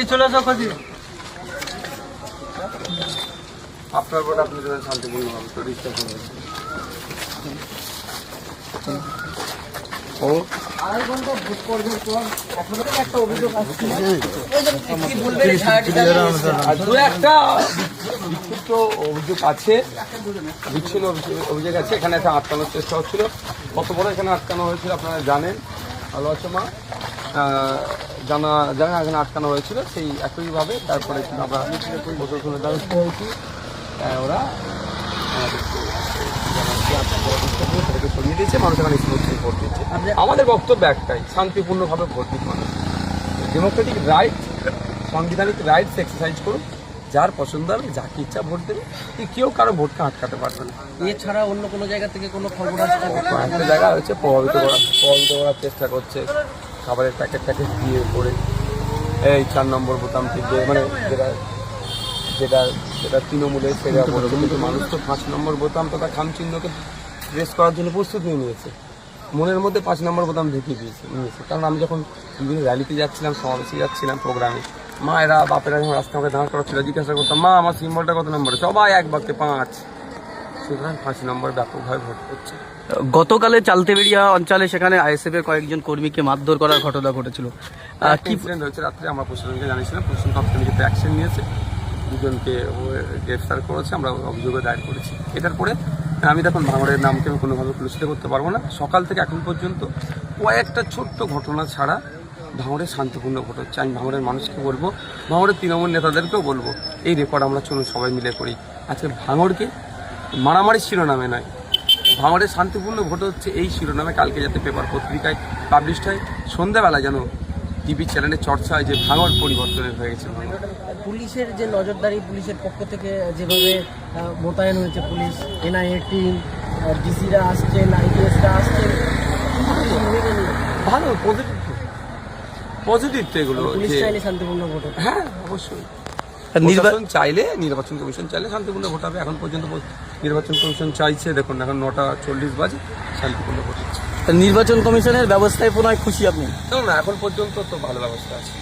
চলে আসো খাসি আপনার ভোট আপনি শান্তিপূর্ণ হবে তো ডিস্টার্ব করবেন। ও আড়াই ঘন্টা ভোট করবেন পর এখনো একটা অভিযোগ আসছে দু একটা বিক্ষিপ্ত অভিযোগ আছে, বিচ্ছিন্ন অভিযোগ আছে। এখানে একটা আটকানোর চেষ্টা হচ্ছিল। কত বড় এখানে আটকানো হয়েছিল আপনারা জানেন, ভালো আছে মা, জানা এখানে আটকানো হয়েছিল। সেই একইভাবে তারপরে আমরা প্রশাসনের দ্বারস্থ হয়েছি। ওরা সরিয়ে দিয়েছে, মানুষ এখানে স্মুথলি ভোট দিচ্ছে। আমাদের বক্তব্য একটাই, শান্তিপূর্ণভাবে ভোট দিন মানুষ। ডেমোক্রেটিক রাইট, সাংবিধানিক রাইটস এক্সারসাইজ করুন। যার পছন্দ হবে যাকে ইচ্ছা ভোট দেবে, কেউ কারো ভোটকে আটকাতে পারবে না। এছাড়া অন্য কোনো জায়গা থেকে কোনো খবর আসছে? একটা জায়গা হচ্ছে প্রভাবিত করার চেষ্টা করছে, খাবারের প্যাকেট দিয়ে করে এই 4 নম্বর বোতাম থেকে, মানে যেটা তৃণমূলের সেটা বলছে। কিন্তু মানুষ তো 5 নম্বর বোতাম তথা খামচিহ্নকে প্রেস করার জন্য প্রস্তুত নিয়ে নিয়েছে। মনের মধ্যে 5 নম্বর বোতাম ঢুকিয়ে নিয়েছে। কারণ আমি যখন বিভিন্ন র্যালিতে যাচ্ছিলাম, সমাবেশে যাচ্ছিলাম, প্রোগ্রামে, মা এরা বাপেরা যখন রাস্তা আমাকে দাঁড় করা ছিল, জিজ্ঞাসা করতাম, মা আমার সিম্বলটা কত নম্বরে? সবাই এক বাক্যে 5। সুতরাং 5 নম্বর ব্যাপকভাবে ভোট করছে। গতকালে চালতেবেড়িয়া অঞ্চলে সেখানে আইএসএফ এর কয়েকজন কর্মীকে মারধর করার ঘটনা ঘটেছিল। কি ইনসিডেন্ট হয়েছে রাত্রে আমরা প্রশাসনকে জানিয়েছিলাম। প্রশাসন তৎক্ষণিক অ্যাকশন নিয়েছে, দুজনকে গ্রেফতার করেছে, আমরা অভিযোগও দায়ের করেছি। এটার পরে আমি দেখুন ভাঙড়ের নামকে আমি কোনোভাবে কলুষিত করতে পারবো না। সকাল থেকে এখন পর্যন্ত কয়েকটা ছোট্ট ঘটনা ছাড়া ভাঙড়ে শান্তিপূর্ণ ভোট হচ্ছে। আমি ভাঙড়ের মানুষকে বলবো, ভাঙড়ের তৃণমূল নেতাদেরকেও বলবো, এই রেকর্ড আমরা চলুন সবাই মিলে করি। আজকে ভাঙড়কে মারামারির শিরোনামে নয়, ভাঙড়ে শান্তিপূর্ণ ভোট হচ্ছে এই শিরোনামে কালকে যাতে পেপার পত্রিকায় পাবলিশড হয়, সন্ধ্যাবেলা যেন টিভি চ্যানেলে চর্চা হয় যে ভাঙড় পরিবর্তনের হয়ে গেছে। পুলিশের যে নজরদারি, পুলিশের পক্ষ থেকে যেভাবে মোতায়েন হয়েছে পুলিশ, এনআইএ টিম, ডিসিরা আসছেন, আইপিএসরা আসছেন, ভালো, পজিটিভ তো এগুলো। পুলিশ চাইলে শান্তিপূর্ণ ভোট হবে। হ্যাঁ অবশ্যই, নির্বাচন কমিশন চাইলে শান্তিপূর্ণ ভোট হবে। এখন পর্যন্ত নির্বাচন কমিশন চাইছে, দেখুন এখন 9:40 বাজে, শান্তিপূর্ণ ভোট হচ্ছে। নির্বাচন কমিশনের ব্যবস্থায় পুনরায় খুশি আপনি? না, এখন পর্যন্ত তো ভালো ব্যবস্থা আছে।